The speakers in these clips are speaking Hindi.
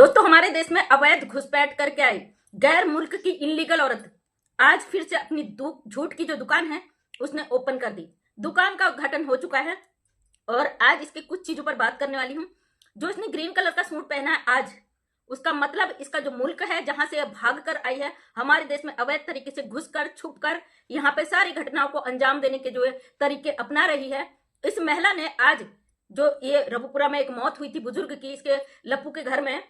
दोस्तों, हमारे देश में अवैध घुसपैठ करके आई गैर मुल्क की इनलीगल औरत आज फिर से अपनी झूठ की जो दुकान है उसने ओपन कर दी। दुकान का उद्घाटन हो चुका है और आज इसके कुछ चीजों पर बात करने वाली हूँ। जो इसने ग्रीन कलर का सूट पहना है आज, उसका मतलब इसका जो मुल्क है जहां से भाग कर आई है, हमारे देश में अवैध तरीके से घुसकर छुपकर यहाँ पे सारी घटनाओं को अंजाम देने के जो तरीके अपना रही है। इस महिला ने आज जो ये रबुपुरा में एक मौत हुई थी बुजुर्ग की, इसके लप्पू के घर में।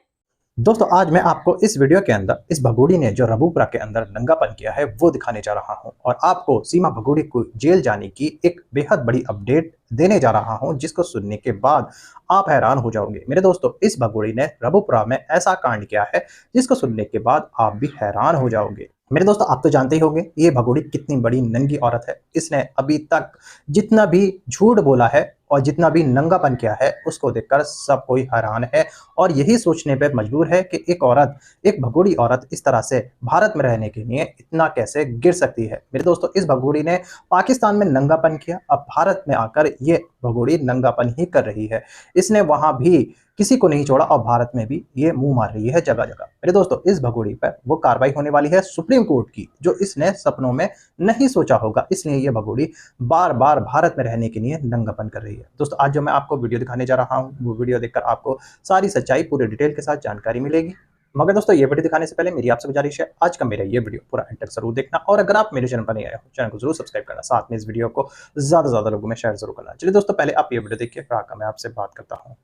दोस्तों, आज मैं आपको इस वीडियो के अंदर इस भगोड़ी ने जो रबुपुरा के अंदर नंगापन किया है वो दिखाने जा रहा हूं और आपको सीमा भगोड़ी को जेल जाने की एक बेहद बड़ी अपडेट देने जा रहा हूं, जिसको सुनने के बाद आप हैरान हो जाओगे। मेरे दोस्तों, इस भगोड़ी ने रबुपुरा में ऐसा कांड किया है जिसको सुनने के बाद आप भी हैरान हो जाओगे। मेरे दोस्तों, आप तो जानते ही होंगे ये भगोड़ी कितनी बड़ी नंगी औरत है। इसने अभी तक जितना भी झूठ बोला है और जितना भी नंगापन किया है उसको देखकर सब कोई हैरान है और यही सोचने पे मजबूर है कि एक भगोड़ी औरत इस तरह से भारत में रहने के लिए इतना कैसे गिर सकती है। मेरे दोस्तों, इस भगोड़ी ने पाकिस्तान में नंगापन किया, अब भारत में आकर ये भगोड़ी नंगापन ही कर रही है। इसने वहां भी किसी को नहीं छोड़ा और भारत में भी ये मुंह मार रही है जगह जगह। मेरे दोस्तों, इस भगोड़ी पर वो कार्रवाई होने वाली है सुप्रीम कोर्ट की, जो इसने सपनों में नहीं सोचा होगा। इसलिए ये भगोड़ी बार बार भारत में रहने के लिए नंगापन कर रही है। दोस्तों, आज जो मैं आपको वीडियो दिखाने जा रहा हूँ वो वीडियो देखकर आपको सारी सच्चाई पूरे डिटेल के साथ जानकारी मिलेगी। मगर दोस्तों, ये वीडियो दिखाने से पहले मेरी आपसे गुजारिश है, आज का मेरा ये वीडियो पूरा एंड तक जरूर देखना और अगर आप मेरे चैनल पर नहीं आए हो चैनल को जरूर सब्सक्राइब करना, साथ में इस वीडियो को ज्यादा से ज्यादा लोगों में शेयर जरूर करना। चलिए दोस्तों, पहले आप ये वीडियो देखिए फिर आकर मैं आपसे बात करता हूँ।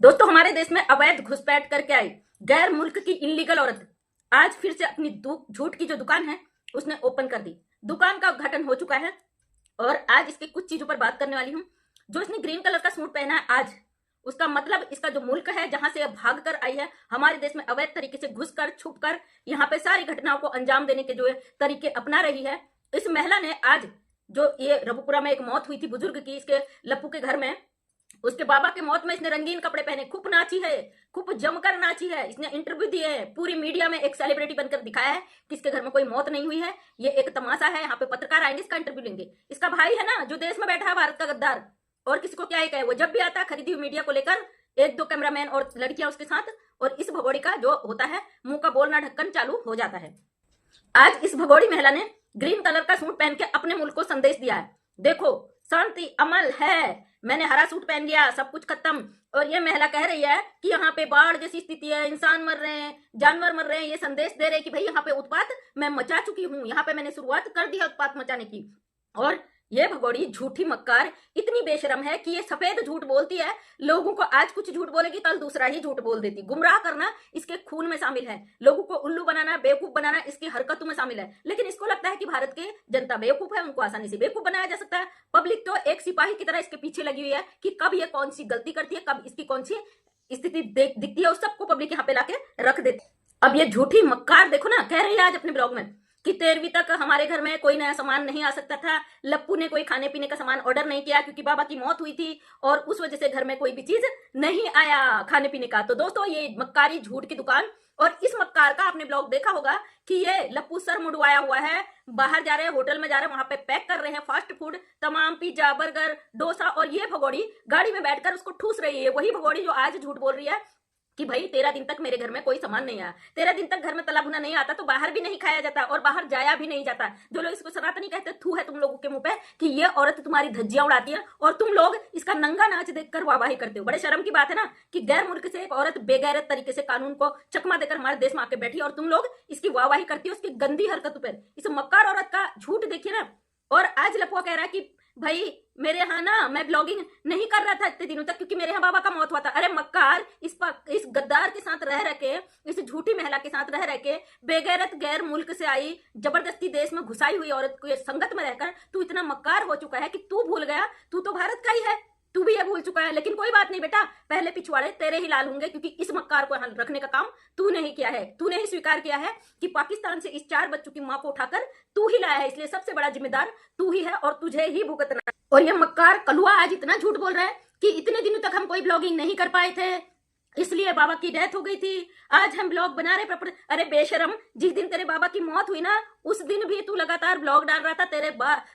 दोस्तों, हमारे देश में अवैध घुसपैठ करके आई गैर मुल्क की इनलीगल औरत आज फिर से अपनी झूठ की जो दुकान है उसने ओपन कर दी। दुकान का उद्घाटन हो चुका है और आज इसके कुछ चीजों पर बात करने वाली हूँ। जो इसने ग्रीन कलर का सूट पहना है आज, उसका मतलब इसका जो मुल्क है जहां से भाग कर आई है, हमारे देश में अवैध तरीके से घुसकर छुपकर यहाँ पे सारी घटनाओं को अंजाम देने के जो तरीके अपना रही है। इस महिला ने आज जो ये रबुपुरा में एक मौत हुई थी बुजुर्ग की, इसके लप्पू के घर में, उसके बाबा के मौत में इसने रंगीन कपड़े पहने खूब नाची है, खूब जमकर नाची है। इसने इंटरव्यू दिए है, पूरी मीडिया में एक सेलिब्रिटी बनकर दिखाया है कि इसके घर में कोई मौत नहीं हुई है, ये एक तमाशा है। यहाँ पे पत्रकार आएंगे, इसका इंटरव्यू लेंगे। इसका भाई है ना जो देश में बैठा है भारत का गद्दार, और किसी को क्या ही कहे, वो जब भी आता है खरीदी हुई मीडिया को लेकर, एक दो कैमरामैन और लड़कियां उसके साथ, और इस भगोड़ी का जो होता है मुंह का बोलना ढक्कन चालू हो जाता है। आज इस भगोड़ी महिला ने ग्रीन कलर का सूट पहन के अपने मुल्क को संदेश दिया है, देखो शांति अमल है, मैंने हरा सूट पहन लिया, सब कुछ खत्म। और ये महिला कह रही है कि यहाँ पे बाढ़ जैसी स्थिति है, इंसान मर रहे हैं, जानवर मर रहे हैं। ये संदेश दे रहे हैं कि भाई यहाँ पे उत्पात मैं मचा चुकी हूँ, यहाँ पे मैंने शुरुआत कर दी है उत्पात मचाने की। और ये भगोड़ी झूठी मक्कार इतनी बेशरम है कि ये सफेद झूठ बोलती है, लोगों को आज कुछ झूठ बोलेगी कल दूसरा ही झूठ बोल देती। गुमराह करना इसके खून में शामिल है, लोगों को उल्लू बनाना, बेवकूफ बनाना इसकी हरकतों में शामिल है। लेकिन इसको लगता है कि भारत के जनता बेवकूफ है, उनको आसानी से बेवकूफ बनाया जा सकता है। पब्लिक तो एक सिपाही की तरह इसके पीछे लगी हुई है कि कब ये कौन सी गलती करती है, कब इसकी कौन सी स्थिति दिखती है, उस सबको पब्लिक यहाँ पे लाके रख देती। अब ये झूठी मक्कार देखो ना, कह रही है आज अपने ब्लॉग में कि 13वीं तक हमारे घर में कोई नया सामान नहीं आ सकता था, लप्पू ने कोई खाने पीने का सामान ऑर्डर नहीं किया क्योंकि बाबा की मौत हुई थी और उस वजह से घर में कोई भी चीज नहीं आया खाने पीने का। तो दोस्तों, ये मक्कारी झूठ की दुकान, और इस मक्कार का आपने ब्लॉग देखा होगा कि ये लप्पू सर मुड़वाया हुआ है, बाहर जा रहे हैं, होटल में जा रहे हैं, वहां पे पैक कर रहे हैं फास्ट फूड, तमाम पिज्जा बर्गर डोसा, और ये भगोड़ी गाड़ी में बैठकर उसको ठूस रही है। वही भगोड़ी जो आज झूठ बोल रही है कि भाई 13 दिन तक मेरे घर में कोई सामान नहीं आया, 13 दिन तक घर में तला भुना नहीं आता, तो बाहर भी नहीं खाया जाता और बाहर जाया भी नहीं जाता। जो लोग इसको सनातनी कहते, थू है तुम लोगों के मुंह पे कि ये औरत तुम्हारी धज्जियां उड़ाती है और तुम लोग इसका नंगा नाच देखकर वाहवाही करते हो। बड़े शर्म की बात है ना कि गैर मुल्क से एक औरत बेगैरत तरीके से कानून को चकमा देकर हमारे देश में आके बैठी और तुम लोग इसकी वाहवाही करती हो उसकी गंदी हरकतों पर। इस मक्कार औरत का झूठ देखिए ना। और आज लपुआ कह रहा है कि भाई मेरे यहाँ ना मैं ब्लॉगिंग नहीं कर रहा था इतने दिनों तक क्योंकि मेरे यहाँ बाबा का मौत हुआ था। अरे मक्कार, इस गद्दार के साथ रह के, इस झूठी महिला के साथ रह के, बेगैरत गैर मुल्क से आई जबरदस्ती देश में घुसाई हुई औरत को संगत में रहकर तू इतना मक्कार हो चुका है कि तू भूल गया तू तो भारत का ही है, तू भी ये भूल चुका है। लेकिन कोई बात नहीं बेटा, पहले पिछवाड़े तेरे ही लाल होंगे क्योंकि इस मक्कार को रखने का काम तूने ही किया है। तूने ही स्वीकार किया है कि पाकिस्तान से इस 4 बच्चों की मां को उठाकर तू ही लाया है, इसलिए सबसे बड़ा जिम्मेदार तू ही है और तुझे ही भुगतना है। और ये मक्कार कलुआ आज इतना झूठ बोल रहा है कि इतने दिनों तक हम कोई ब्लॉगिंग नहीं कर पाए थे, इसलिए बाबा की डेथ हो गई थी। आज हम ब्लॉग बना रहे प्रॉपर। अरे बेशरम, जिस दिन तेरे बाबा की मौत हुई ना, उस दिन भी तू लगातार ब्लॉग डाल रहा था। तेरे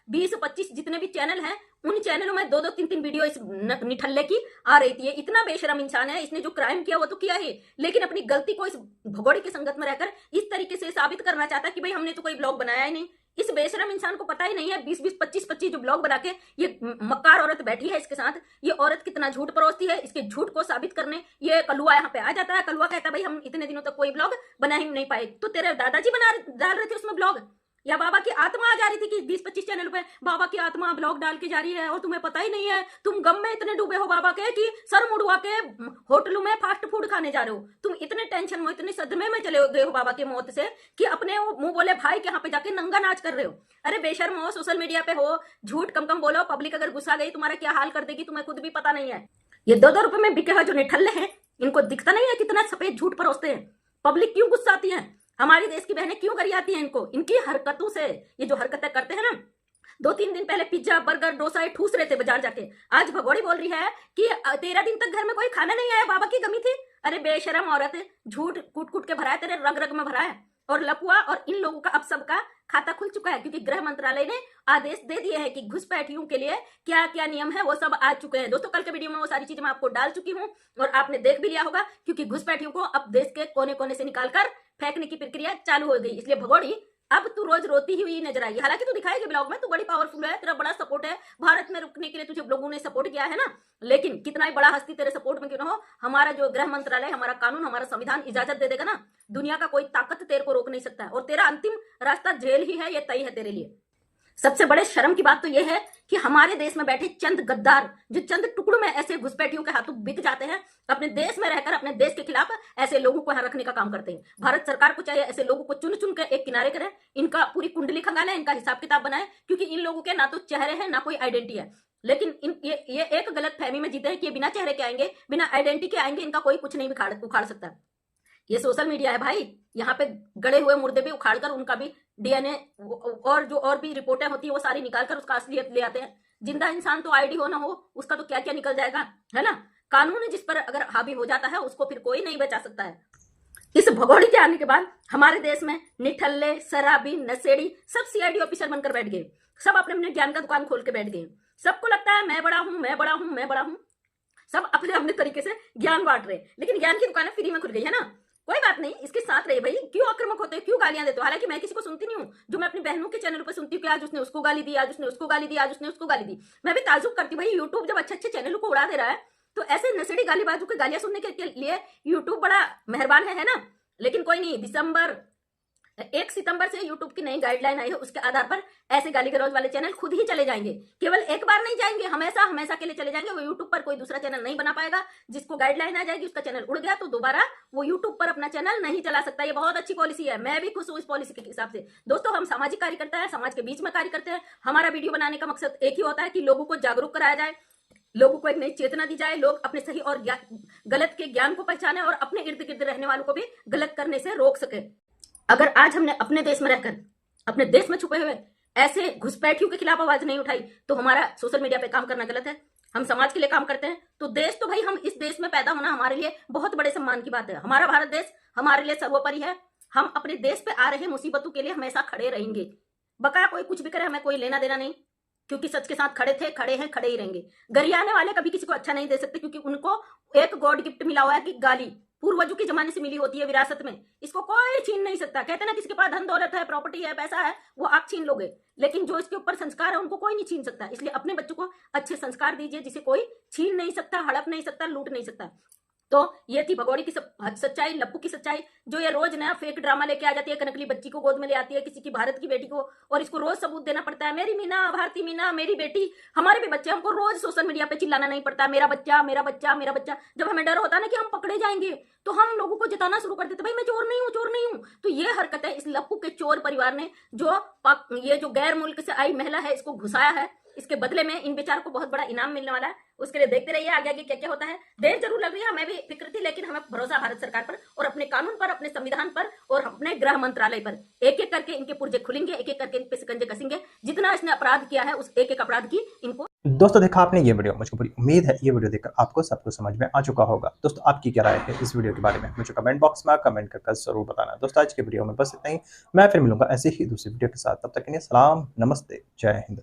20-25 जितने भी चैनल हैं, उन चैनलों में 2-2 3-3 वीडियो इस निठल्ले की आ रही थी। इतना बेशरम इंसान है, इसने जो क्राइम किया वो तो किया ही, लेकिन अपनी गलती को इस भगोड़े की संगत में रहकर इस तरीके से साबित करना चाहता कि भाई हमने तो कोई ब्लॉग बनाया ही नहीं। इस बेशरम इंसान को पता ही नहीं है 20-20 25-25 जो ब्लॉग बना के ये मक्कार औरत बैठी है इसके साथ, ये औरत कितना झूठ परोसती है। इसके झूठ को साबित करने ये कलुआ यहाँ पे आ जाता है। कलुआ कहता है भाई हम इतने दिनों तक कोई ब्लॉग बना ही नहीं पाए। तो तेरे दादाजी बना डाल रहे थे उसमें ब्लॉग, या बाबा की आत्मा आ जा रही थी कि 20-25 चैनल पे बाबा की आत्मा ब्लॉग डाल के जा रही है और तुम्हें पता ही नहीं है। तुम गम में इतने डूबे हो बाबा के कि सर मुड़वा के होटलों में फास्ट फूड खाने जा रहे हो। तुम इतने टेंशन में, इतने सदमे में चले गए हो बाबा की मौत से कि अपने मुंह बोले भाई के यहाँ पे जाके नंगा नाच कर रहे हो। अरे बेशर्म हो, सोशल मीडिया पे हो, झूठ कम कम बोलो। पब्लिक अगर गुस्सा गई तुम्हारा क्या हाल कर देगी तुम्हें खुद भी पता नहीं है। ये 2-2 रुपए में बिके हुए जो निठल्ले हैं, इनको दिखता नहीं है कितना सफेद झूठ परोसते हैं। पब्लिक क्यों गुस्सा आती है, हमारी देश की बहनें क्यों गरियाती हैं इनको, इनकी हरकतों से। ये जो हरकतें करते हैं ना, 2-3 दिन पहले पिज्जा बर्गर डोसा ठूस रहे थे बाजार जाके, आज भगोड़ी बोल रही है कि 13 दिन तक घर में कोई खाना नहीं आया, बाबा की कमी थी। अरे बेशरम औरत, झूठ कूट कूट के भरा है, तेरे रग रग में भरा है। और लपुआ और इन लोगों का अब सबका खाता खुल चुका है, क्योंकि गृह मंत्रालय ने आदेश दे दिए हैं कि घुसपैठियों के लिए क्या क्या नियम है वो सब आ चुके हैं। दोस्तों कल के वीडियो में वो सारी चीजें मैं आपको डाल चुकी हूँ और आपने देख भी लिया होगा, क्योंकि घुसपैठियों को अब देश के कोने कोने से निकालकर फेंकने की प्रक्रिया चालू हो गई। इसलिए भगोड़ी अब तू रोज रोती हुई नजर आई। हालांकि तू दिखाएगी ब्लॉग में, तू बड़ी पावरफुल है, तेरा बड़ा सपोर्ट है, भारत में रुकने के लिए तुझे लोगों ने सपोर्ट किया है ना। लेकिन कितना ही बड़ा हस्ती तेरे सपोर्ट में क्यों ना हो, हमारा जो गृह मंत्रालय, हमारा कानून, हमारा संविधान इजाजत दे देगा ना, दुनिया का कोई ताकत तेरे को रोक नहीं सकता है। और तेरा अंतिम रास्ता जेल ही है, ये तय है तेरे लिए। सबसे बड़े शर्म की बात तो यह है कि हमारे देश में बैठे चंद गद्दार, जो चंद टुकड़ों में ऐसे घुसपैठियों के हाथों बिक जाते हैं, अपने देश में रहकर अपने देश के खिलाफ ऐसे लोगों को यहाँ रखने का काम करते हैं। भारत सरकार को चाहिए ऐसे लोगों को चुन चुन कर एक किनारे करे, इनका पूरी कुंडली खंगाले, इनका हिसाब किताब बनाए, क्योंकि इन लोगों के ना तो चेहरे हैं ना कोई आइडेंटिटी है। लेकिन ये एक गलत फहमी में जीते हैं कि ये बिना चेहरे के आएंगे, बिना आइडेंटिटी के आएंगे, इनका कोई कुछ नहीं उखाड़ सकता। ये सोशल मीडिया है भाई, यहाँ पे गड़े हुए मुर्दे भी उखाड़कर उनका भी डीएनए और जो और भी रिपोर्टें होती है वो सारी निकालकर उसका असलियत ले आते हैं। जिंदा इंसान तो आईडी हो ना हो, उसका तो क्या क्या निकल जाएगा, है ना। कानून जिस पर अगर हावी हो जाता है उसको फिर कोई नहीं बचा सकता है। इस भगोड़ी के आने के बाद हमारे देश में निठल्ले, शराबी, नशेड़ी सब सीआईडी ऑफिसर बनकर बैठ गए। सब अपने अपने ज्ञान का दुकान खोल के बैठ गए। सबको लगता है मैं बड़ा हूं, मैं बड़ा हूं, मैं बड़ा हूं। सब अपने अपने तरीके से ज्ञान बांट रहे, लेकिन ज्ञान की दुकानें फ्री में खुल गई है ना। कोई बात नहीं, इसके साथ रहे भाई। क्यों आक्रामक होते हो, क्यों गालियां देते हो। हालांकि मैं किसी को सुनती नहीं हूँ, जो मैं अपनी बहनों के चैनल पर सुनती हूँ कि आज उसने उसको गाली दी, आज उसने उसको गाली दी, आज उसने उसको गाली दी। मैं भी ताजुब करती हूँ भाई, यूट्यूब जब अच्छे अच्छे चैनलों को उड़ा दे रहा है तो ऐसे नशेड़ी गालीबाजों की गालियां सुनने के लिए यूट्यूब बड़ा मेहरबान है ना। लेकिन कोई नहीं, 1 सितंबर से यूट्यूब की नई गाइडलाइन आई है, उसके आधार पर ऐसे गाली गलौज वाले चैनल खुद ही चले जाएंगे। केवल एक बार नहीं जाएंगे, हमेशा हमेशा के लिए चले जाएंगे। वो यूट्यूब पर कोई दूसरा चैनल नहीं बना पाएगा। जिसको गाइडलाइन आ जाएगी, उसका चैनल उड़ गया तो दोबारा वो यूट्यूब पर अपना चैनल नहीं चला सकता। ये बहुत अच्छी पॉलिसी है, मैं भी खुश हूँ इस पॉलिसी के हिसाब से। दोस्तों हम सामाजिक कार्य करते हैं, समाज के बीच में कार्य करते हैं। हमारा वीडियो बनाने का मकसद एक ही होता है कि लोगों को जागरूक कराया जाए, लोगों को एक नई चेतना दी जाए, लोग अपने सही और गलत के ज्ञान को पहचाने और अपने इर्द गिर्द रहने वालों को भी गलत करने से रोक सके। अगर आज हमने अपने देश में रहकर अपने देश में छुपे हुए ऐसे घुसपैठियों के खिलाफ आवाज नहीं उठाई तो हमारा सोशल मीडिया पे काम करना गलत है। हम समाज के लिए काम करते हैं तो देश तो भाई, हम इस देश में पैदा होना हमारे लिए बहुत बड़े सम्मान की बात है। हमारा भारत देश हमारे लिए सर्वोपरि है। हम अपने देश पे आ रहे मुसीबतों के लिए हमेशा खड़े रहेंगे। बकाया कोई कुछ भी करे, हमें कोई लेना देना नहीं, क्योंकि सच के साथ खड़े थे, खड़े हैं, खड़े ही रहेंगे। गरियाने वाले कभी किसी को अच्छा नहीं दे सकते, क्योंकि उनको एक गॉड गिफ्ट मिला हुआ है कि गाली पूर्वजों के जमाने से मिली होती है विरासत में, इसको कोई छीन नहीं सकता। कहते ना किसी के पास धन दौलत है, प्रॉपर्टी है, पैसा है, वो आप छीन लोगे, लेकिन जो इसके ऊपर संस्कार है उनको कोई नहीं छीन सकता। इसलिए अपने बच्चों को अच्छे संस्कार दीजिए, जिसे कोई छीन नहीं सकता, हड़प नहीं सकता, लूट नहीं सकता। तो ये थी भगोड़ी की सच्चाई, लप्पू की सच्चाई, जो ये रोज नया फेक ड्रामा लेके आ जाती है। कनकली बच्ची को गोद में ले आती है, किसी की भारत की बेटी को, और इसको रोज सबूत देना पड़ता है, मेरी मीना, भारती मीना, मेरी बेटी। हमारे भी बच्चे, हमको रोज सोशल मीडिया पे चिल्लाना नहीं पड़ता, मेरा बच्चा, मेरा बच्चा, मेरा बच्चा। जब हमें डर होता है ना कि हम पकड़े जाएंगे, तो हम लोगों को जताना शुरू कर देते, भाई मैं चोर नहीं हूँ, चोर नहीं हूँ। तो ये हरकत है इस लप्पू के चोर परिवार ने, ये जो गैर मुल्क से आई महिला है, इसको घुसाया है। इसके बदले में इन बेचारों को बहुत बड़ा इनाम मिलने वाला है। उसके लिए देखते रहिए आगे आगे क्या क्या होता है। देर जरूर लग रही है, हमें भी फिक्र थी, लेकिन हमें भरोसा भारत सरकार पर और अपने कानून पर, अपने संविधान पर और अपने गृह मंत्रालय पर। एक एक करके इनके पुर्जे खुलेंगे, एक एक करके इन पे शिकंजे कसेंगे। जितना इसने अपराध किया है उस एक एक अपराध की इनको दोस्तों देखा आपने ये वीडियो, मुझको पूरी उम्मीद है ये वीडियो देखकर आपको सब कुछ समझ में आ चुका होगा। दोस्तों आपकी क्या राय है इस वीडियो के बारे में मुझे कमेंट बॉक्स में कमेंट कर जरूर बताना। दोस्तों आज के वीडियो में बस इतना ही, मैं फिर मिलूंगा ऐसे ही दूसरी वीडियो के साथ, तब तक के लिए सलाम, नमस्ते, जय हिंद।